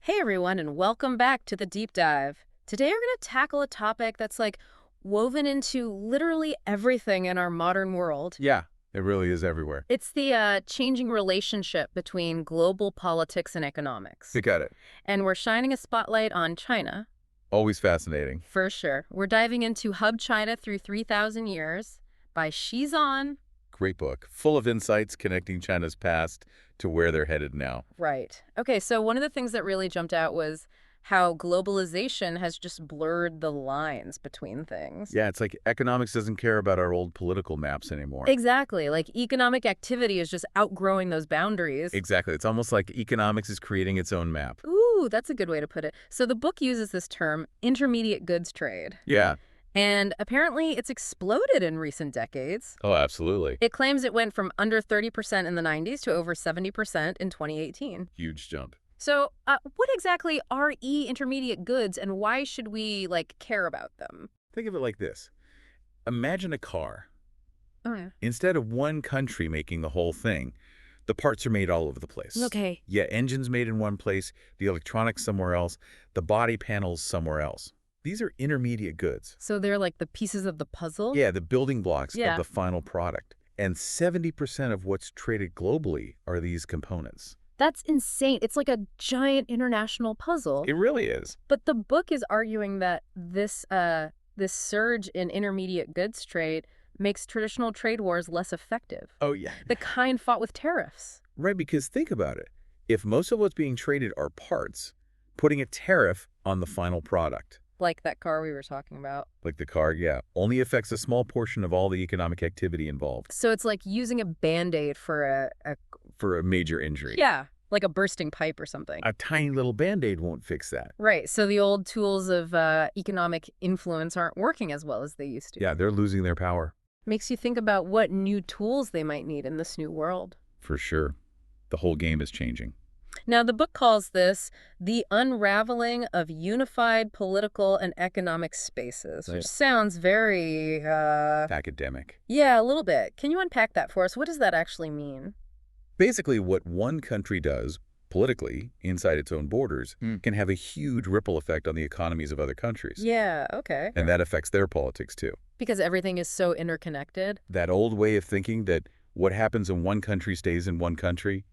Hey everyone, and welcome back to the deep dive. Today we're going to tackle a topic that's like woven into literally everything in our modern world. Yeah, it really is everywhere. It's the changing relationship between global politics and economics. You got it. And we're shining a spotlight on China. Always fascinating. For sure. We're diving into Hub China Through 3,000 Years by Shizan. Great book, full of insights connecting China's past to where they're headed now. Right. Okay, so one of the things that really jumped out was how globalization has just blurred the lines between things. Yeah, it's like economics doesn't care about our old political maps anymore. Exactly. Like economic activity is just outgrowing those boundaries. Exactly. It's almost like economics is creating its own map. Ooh, that's a good way to put it. So the book uses this term, intermediate goods trade. Yeah. And apparently it's exploded in recent decades. Oh, absolutely. It claims it went from under 30% in the 90s to over 70% in 2018. Huge jump. So what exactly are intermediate goods and why should we, care about them? Think of it like this. Imagine a car. Oh, yeah. Instead of one country making the whole thing, the parts are made all over the place. Okay. Yeah, engines made in one place, the electronics somewhere else, the body panels somewhere else. These are intermediate goods. So they're like the pieces of the puzzle? Yeah, the building blocks Yeah. of the final product. And 70% of what's traded globally are these components. That's insane. It's like a giant international puzzle. It really is. But the book is arguing that this surge in intermediate goods trade makes traditional trade wars less effective. Oh, yeah. The kind fought with tariffs. Right, because think about it. If most of what's being traded are parts, putting a tariff on the final product, Like that car we were talking about. like the car, yeah, only affects a small portion of all the economic activity involved So it's like using a Band-Aid for for a major injury. yeah, like a bursting pipe or something. A tiny little Band-Aid won't fix that. Right. So the old tools of economic influence aren't working as well as they used to. Yeah, they're losing their power. Makes you think about what new tools they might need in this new world. For sure. The whole game is changing. Now, the book calls this the unraveling of unified political and economic spaces, which sounds very, Academic. yeah, a little bit. Can you unpack that for us? What does that actually mean? Basically, what one country does politically inside its own borders can have a huge ripple effect on the economies of other countries. Yeah, okay. And that affects their politics, too. Because everything is so interconnected. That old way of thinking that what happens in one country stays in one country,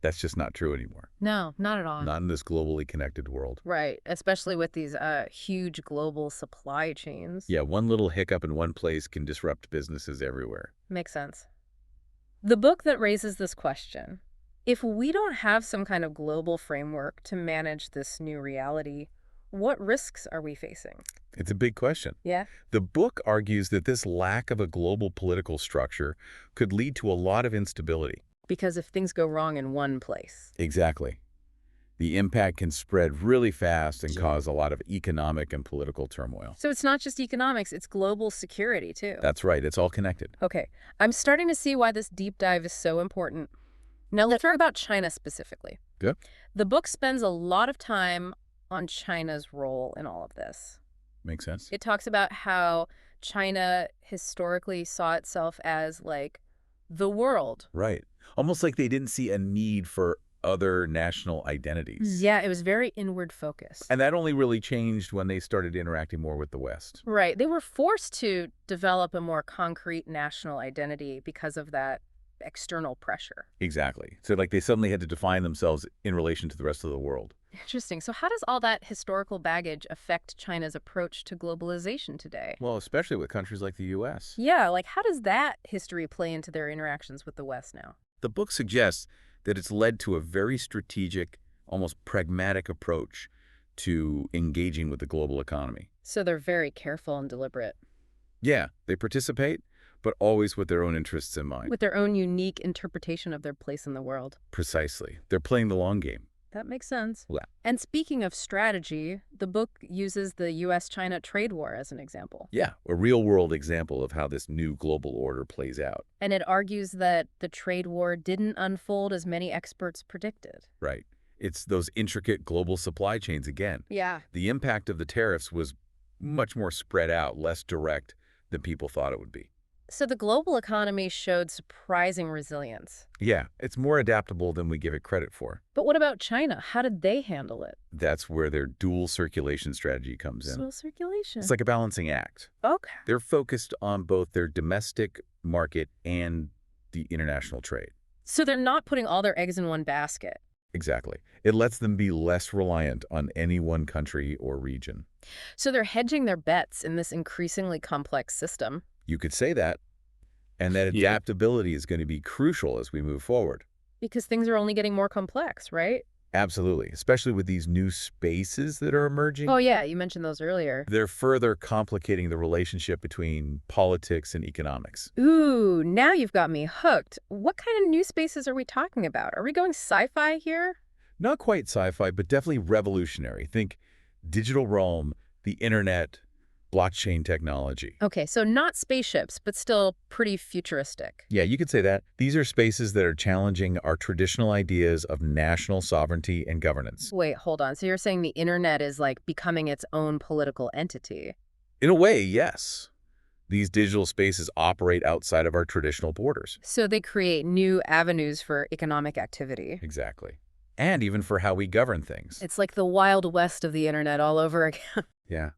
that's just not true anymore. No, not at all. Not in this globally connected world. Right, especially with these huge global supply chains. Yeah, one little hiccup in one place can disrupt businesses everywhere. Makes sense. The book that raises this question, if we don't have some kind of global framework to manage this new reality, what risks are we facing? It's a big question. Yeah? The book argues that this lack of a global political structure could lead to a lot of instability. Because if things go wrong in one place. Exactly. The impact can spread really fast and cause a lot of economic and political turmoil. So it's not just economics, it's global security too. That's right. It's all connected. Okay, I'm starting to see why this deep dive is so important. Now let's talk about China specifically. Good. The book spends a lot of time on China's role in all of this. Makes sense. It talks about how China historically saw itself as like the world. Right. Almost like they didn't see a need for other national identities. Yeah, it was very inward focused. And that only really changed when they started interacting more with the West. Right. They were forced to develop a more concrete national identity because of that external pressure. Exactly. So like they suddenly had to define themselves in relation to the rest of the world. Interesting. So how does all that historical baggage affect China's approach to globalization today? Well, especially with countries like the U.S. Yeah, like how does that history play into their interactions with the West now? The book suggests that it's led to a very strategic, almost pragmatic approach to engaging with the global economy. So they're very careful and deliberate. Yeah, they participate, but always with their own interests in mind. With their own unique interpretation of their place in the world. Precisely. They're playing the long game. That makes sense. Yeah. And speaking of strategy, the book uses the U.S.-China trade war as an example. Yeah, a real-world example of how this new global order plays out. And it argues that the trade war didn't unfold as many experts predicted. Right. It's those intricate global supply chains again. Yeah. The impact of the tariffs was much more spread out, less direct than people thought it would be. So the global economy showed surprising resilience. Yeah, it's more adaptable than we give it credit for. But what about China? How did they handle it? That's where their dual circulation strategy comes in. Soil circulation. It's like a balancing act. Okay. They're focused on both their domestic market and the international trade. So they're not putting all their eggs in one basket. Exactly. It lets them be less reliant on any one country or region. So they're hedging their bets in this increasingly complex system. You could say that. And that Yeah. adaptability is going to be crucial as we move forward. Because things are only getting more complex, right? Absolutely, especially with these new spaces that are emerging. Oh, yeah, you mentioned those earlier. They're further complicating the relationship between politics and economics. Ooh, now you've got me hooked. What kind of new spaces are we talking about? Are we going sci-fi here? Not quite sci-fi, but definitely revolutionary. Think digital realm, the internet, blockchain technology. Okay, so not spaceships, but still pretty futuristic. Yeah, you could say that. These are spaces that are challenging our traditional ideas of national sovereignty and governance. Wait, hold on. So you're saying the internet is like becoming its own political entity? In a way, yes. These digital spaces operate outside of our traditional borders. So they create new avenues for economic activity. Exactly. And even for how we govern things. It's like the Wild West of the internet all over again. Yeah.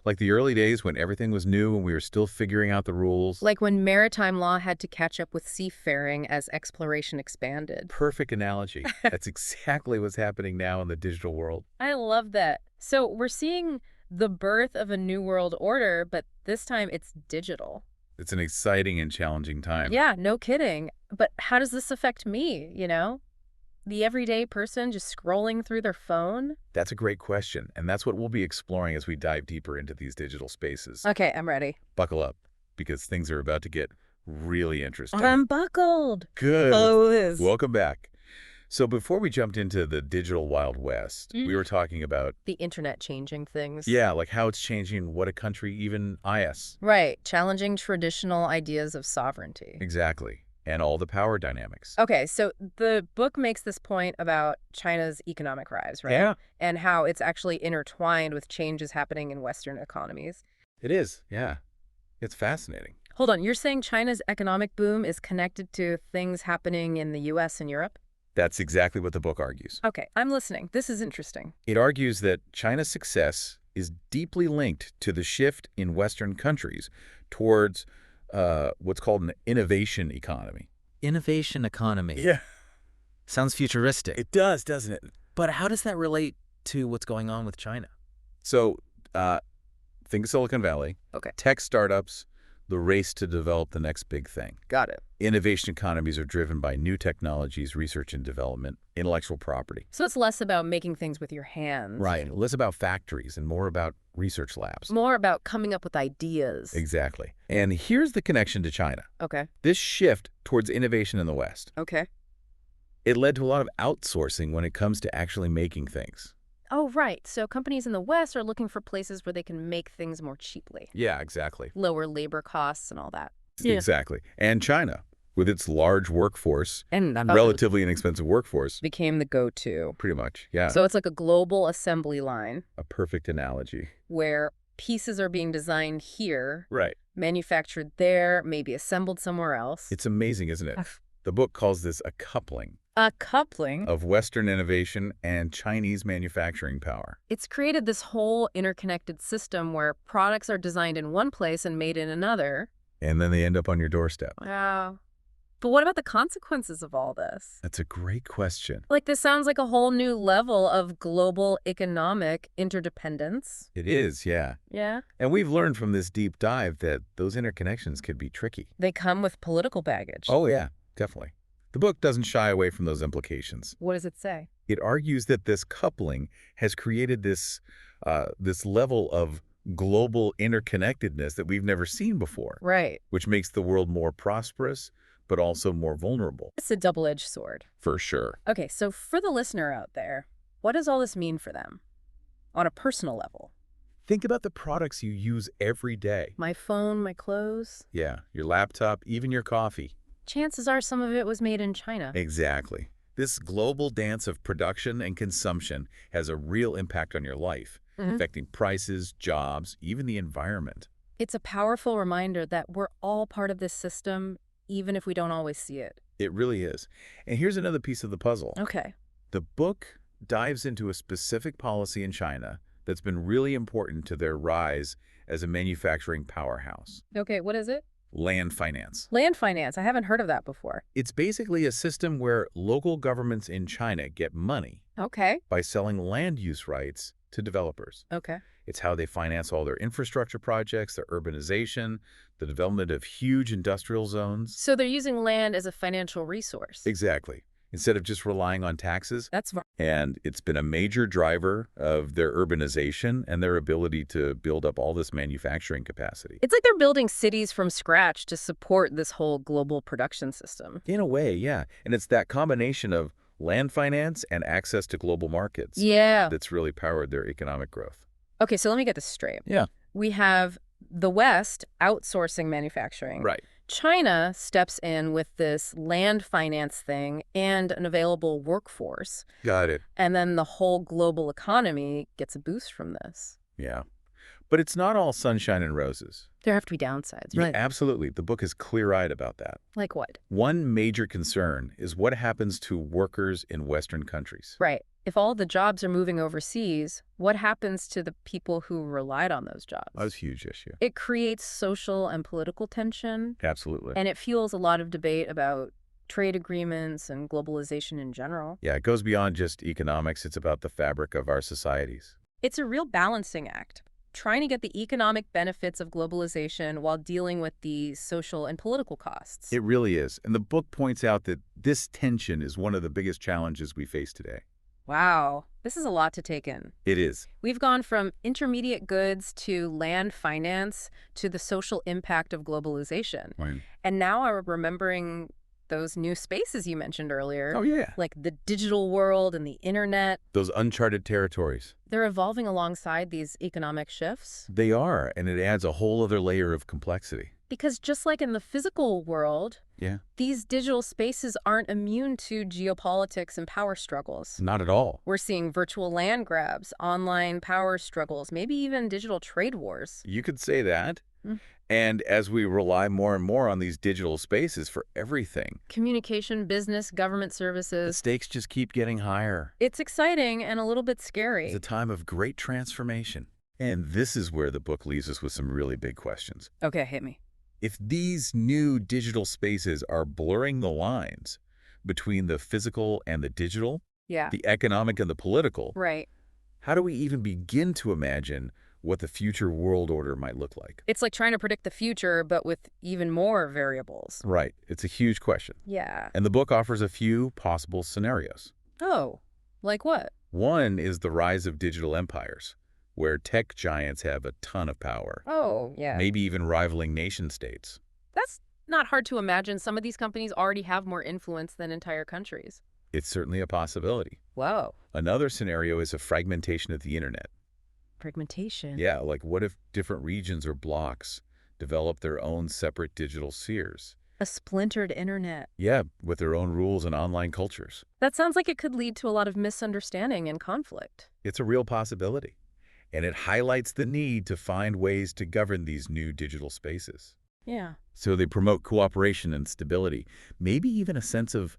Like the early days when everything was new and we were still figuring out the rules. Like when maritime law had to catch up with seafaring as exploration expanded. Perfect analogy. That's exactly what's happening now in the digital world. I love that. So we're seeing the birth of a new world order, but this time it's digital. It's an exciting and challenging time. Yeah, no kidding. But how does this affect me, The everyday person just scrolling through their phone? That's a great question, and that's what we'll be exploring as we dive deeper into these digital spaces. Okay, I'm ready. Buckle up, because things are about to get really interesting. I'm buckled. Good. Oh, Liz. Welcome back. So before we jumped into the digital Wild West, we were talking about, The internet changing things. yeah, like how it's changing what a country even is. Right, challenging traditional ideas of sovereignty. Exactly. And all the power dynamics. Okay, so the book makes this point about China's economic rise, right? Yeah. And how it's actually intertwined with changes happening in Western economies. It is, yeah. It's fascinating. Hold on, you're saying China's economic boom is connected to things happening in the U.S. and Europe? That's exactly what the book argues. Okay, I'm listening. This is interesting. It argues that China's success is deeply linked to the shift in Western countries towards what's called an innovation economy. Innovation economy. Yeah. Sounds futuristic. It does, doesn't it? But how does that relate to what's going on with China? So think Silicon Valley. Okay. Tech startups, the race to develop the next big thing. Got it. Innovation economies are driven by new technologies, research and development, intellectual property. So it's less about making things with your hands. Right. Less about factories and more about research labs. More about coming up with ideas. Exactly. And here's the connection to China. Okay. This shift towards innovation in the West, Okay. it led to a lot of outsourcing when it comes to actually making things. Oh, right. So companies in the West are looking for places where they can make things more cheaply. Yeah, exactly. Lower labor costs and all that. Exactly. And China, with its large workforce, And relatively inexpensive workforce, became the go-to. pretty much, yeah. So it's like a global assembly line A perfect analogy. where pieces are being designed here, Right. manufactured there, maybe assembled somewhere else. It's amazing, isn't it? The book calls this a coupling A coupling. of Western innovation and Chinese manufacturing power. It's created this whole interconnected system where products are designed in one place and made in another. And then they end up on your doorstep. Wow. But what about the consequences of all this? That's a great question. Like, this sounds like a whole new level of global economic interdependence. It is, yeah. Yeah? And we've learned from this deep dive that those interconnections could be tricky. They come with political baggage. Oh, yeah, definitely. The book doesn't shy away from those implications. What does it say? It argues that this coupling has created this level of global interconnectedness that we've never seen before, Right. which makes the world more prosperous, but also more vulnerable. It's a double-edged sword. For sure. Okay, so for the listener out there, what does all this mean for them on a personal level? Think about the products you use every day. My phone, my clothes. Yeah, your laptop, even your coffee. Chances are some of it was made in China. Exactly. This global dance of production and consumption has a real impact on your life, affecting prices, jobs, even the environment. It's a powerful reminder that we're all part of this system, even if we don't always see it. It really is. And here's another piece of the puzzle. Okay. The book dives into a specific policy in China that's been really important to their rise as a manufacturing powerhouse. Okay, what is it? Land finance. Land finance. I haven't heard of that before. It's basically a system where local governments in China get money Okay. by selling land use rights to developers. Okay. It's how they finance all their infrastructure projects, their urbanization, the development of huge industrial zones. So they're using land as a financial resource. Exactly. Instead of just relying on taxes. That's And it's been a major driver of their urbanization and their ability to build up all this manufacturing capacity. It's like they're building cities from scratch to support this whole global production system. In a way, yeah. And it's that combination of land finance and access to global markets Yeah. that's really powered their economic growth. Okay, so let me get this straight. Yeah. We have the West outsourcing manufacturing. Right. China steps in with this land finance thing and an available workforce. Got it. And then the whole global economy gets a boost from this. Yeah. But it's not all sunshine and roses. There have to be downsides, Yeah, right? absolutely. The book is clear-eyed about that. Like what? One major concern is what happens to workers in Western countries. Right. If all the jobs are moving overseas, what happens to the people who relied on those jobs? That's a huge issue. It creates social and political tension, Absolutely. and it fuels a lot of debate about trade agreements and globalization in general. Yeah, it goes beyond just economics. It's about the fabric of our societies. It's a real balancing act, trying to get the economic benefits of globalization while dealing with the social and political costs. It really is. And the book points out that this tension is one of the biggest challenges we face today. Wow, this is a lot to take in. It is. We've gone from intermediate goods to land finance to the social impact of globalization. Right. And now I'm remembering those new spaces you mentioned earlier, Oh, yeah. like the digital world and the internet. Those uncharted territories. They're evolving alongside these economic shifts. They are, and it adds a whole other layer of complexity. Because just like in the physical world, Yeah. these digital spaces aren't immune to geopolitics and power struggles. Not at all. We're seeing virtual land grabs, online power struggles, maybe even digital trade wars. You could say that. Mm. And as we rely more and more on these digital spaces for everything, Communication, business, government the services. stakes just keep getting higher. It's exciting and a little bit scary. It's a time of great transformation. And this is where the book leaves us with some really big questions. Okay, hit me. If these new digital spaces are blurring the lines between the physical and the digital, Yeah. the economic and the political, Right. how do we even begin to imagine what the future world order might look like? It's like trying to predict the future, but with even more variables. Right. It's a huge question. Yeah. And the book offers a few possible scenarios. Oh, like what? One is the rise of digital empires, where tech giants have a ton of power, Oh, yeah. maybe even rivaling nation-states. That's not hard to imagine. Some of these companies already have more influence than entire countries. It's certainly a possibility. Whoa. Another scenario is a fragmentation of the internet. Fragmentation. Yeah, like what if different regions or blocks develop their own separate digital spheres? A splintered internet. Yeah, with their own rules and online cultures. That sounds like it could lead to a lot of misunderstanding and conflict. It's a real possibility. And it highlights the need to find ways to govern these new digital spaces. Yeah. So they promote cooperation and stability, maybe even a sense of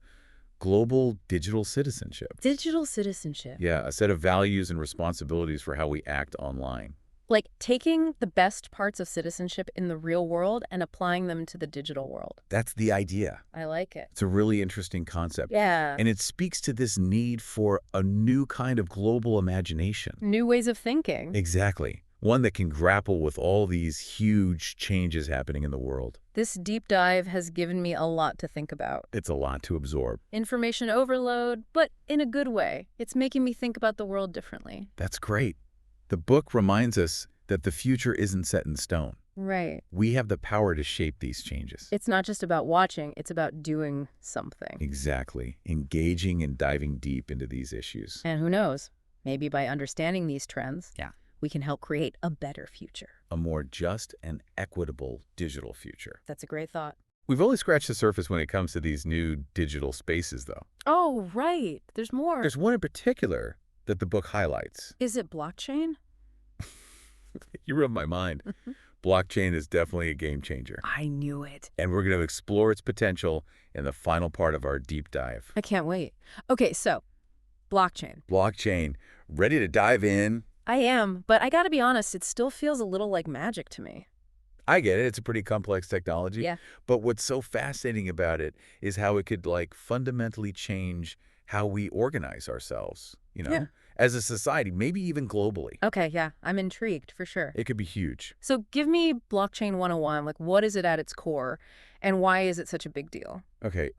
global digital citizenship. Digital citizenship. Yeah, a set of values and responsibilities for how we act online. Like taking the best parts of citizenship in the real world and applying them to the digital world. That's the idea. I like it. It's a really interesting concept. Yeah. And it speaks to this need for a new kind of global imagination. New ways of thinking. Exactly. One that can grapple with all these huge changes happening in the world. This deep dive has given me a lot to think about. It's a lot to absorb. Information overload, but in a good way. It's making me think about the world differently. That's great. The book reminds us that the future isn't set in stone. Right. We have the power to shape these changes. It's not just about watching, it's about doing something. Exactly. Engaging and diving deep into these issues. And who knows, maybe by understanding these trends, Yeah. we can help create a better future. A more just and equitable digital future. That's a great thought. We've only scratched the surface when it comes to these new digital spaces, though. Oh, right. There's more. There's one in particular that the book highlights. Is it blockchain? You read my mind. Blockchain is definitely a game changer. I knew it. And we're going to explore its potential in the final part of our deep dive. I can't wait. Okay, so blockchain. Blockchain. Ready to dive in? I am, but I gotta be honest, it still feels a little like magic to me. I get it. It's a pretty complex technology. Yeah. But what's so fascinating about it is how it could, like, fundamentally change how we organize ourselves, Yeah. as a society, maybe even globally. Okay, yeah, I'm intrigued for sure. It could be huge. So give me blockchain 101, like what is it at its core and why is it such a big deal? Okay.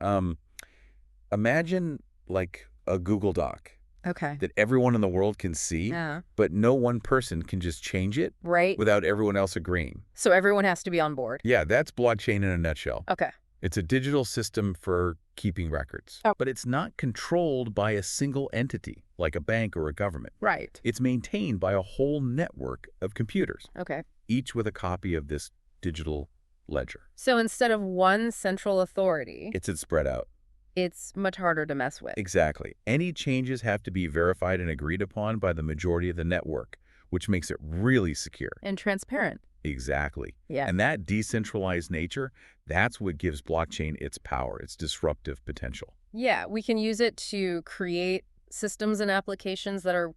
Imagine, like, a Google Doc Okay. that everyone in the world can see, Yeah. but no one person can just change it Right? without everyone else agreeing. So everyone has to be on board. Yeah, that's blockchain in a nutshell. Okay. It's a digital system for keeping records. Oh. But it's not controlled by a single entity, like a bank or a government. Right. It's maintained by a whole network of computers, Okay. each with a copy of this digital ledger. So instead of one central authority, It's spread out. it's much harder to mess with. Exactly. Any changes have to be verified and agreed upon by the majority of the network, which makes it really secure. And transparent. Exactly. Yeah. And that decentralized nature, that's what gives blockchain its power, its disruptive potential. Yeah, we can use it to create systems and applications that are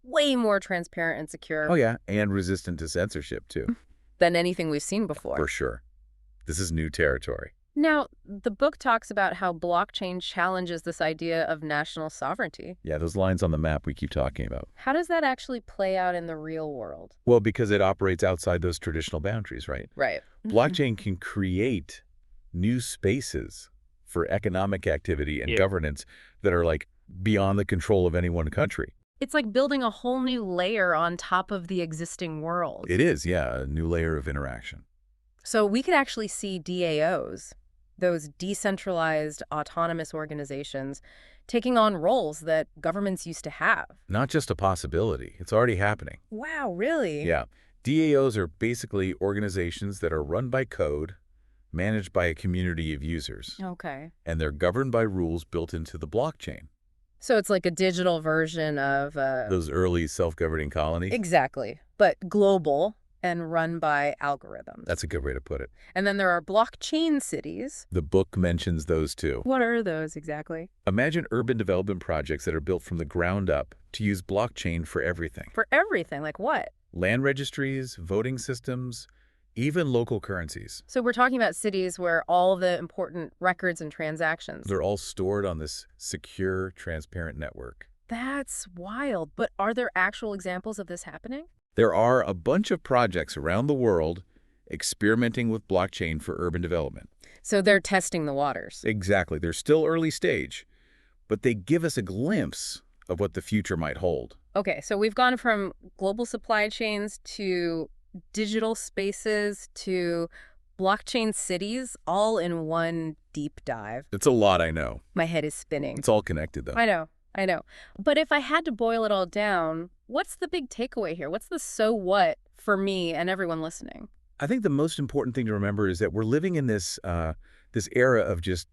way more transparent and secure Oh, yeah. And resistant to censorship, too. than anything we've seen before. For sure. This is new territory. Now, the book talks about how blockchain challenges this idea of national sovereignty. Yeah, those lines on the map we keep talking about. How does that actually play out in the real world? Well, because it operates outside those traditional boundaries, right? Right. Blockchain can create new spaces for economic activity and governance that are, like, beyond the control of any one country. It's like building a whole new layer on top of the existing world. It is, yeah, a new layer of interaction. So we could actually see DAOs, those decentralized autonomous organizations, taking on roles that governments used to have. Not just a possibility. It's already happening. Wow, really? Yeah. DAOs are basically organizations that are run by code, managed by a community of users, Okay. and they're governed by rules built into the blockchain. So it's like a digital version of... Those early self-governing colonies. Exactly. But global and run by algorithms. That's a good way to put it. And then there are blockchain cities. The book mentions those too. What are those exactly? Imagine urban development projects that are built from the ground up to use blockchain for everything. For everything. Like what? Land registries, voting systems, even local currencies. So we're talking about cities where all the important records and transactions. They're all stored on this secure, transparent network. That's wild. But are there actual examples of this happening? There are a bunch of projects around the world experimenting with blockchain for urban development. So they're testing the waters. Exactly. They're still early stage, but they give us a glimpse of what the future might hold. Okay, so we've gone from global supply chains to digital spaces to blockchain cities, all in one deep dive. It's a lot, I know. My head is spinning. It's all connected, though. I know. But if I had to boil it all down, what's the big takeaway here? What's the so what for me and everyone listening? I think the most important thing to remember is that we're living in this this era of just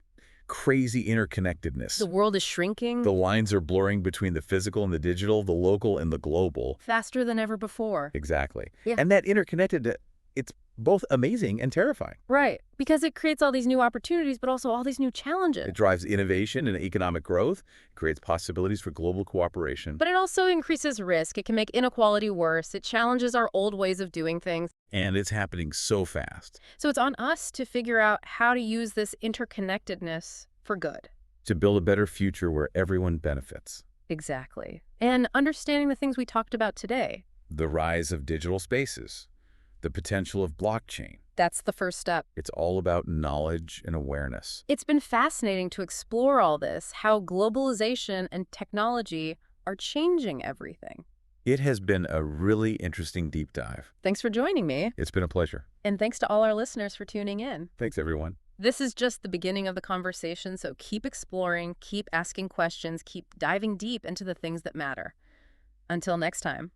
crazy interconnectedness. The world is shrinking. The lines are blurring between the physical and the digital, the local and the global. Faster than ever before. Exactly. Yeah. And that interconnected, it's both amazing and terrifying. Right. Because it creates all these new opportunities, but also all these new challenges. It drives innovation and economic growth, creates possibilities for global cooperation. But it also increases risk. It can make inequality worse. It challenges our old ways of doing things. And it's happening so fast. So it's on us to figure out how to use this interconnectedness for good. To build a better future where everyone benefits. Exactly. And understanding the things we talked about today. The rise of digital spaces. The potential of blockchain. That's the first step. It's all about knowledge and awareness. It's been fascinating to explore all this, how globalization and technology are changing everything. It has been a really interesting deep dive. Thanks for joining me. It's been a pleasure. And thanks to all our listeners for tuning in. Thanks, everyone. This is just the beginning of the conversation, so keep exploring, keep asking questions, keep diving deep into the things that matter. Until next time.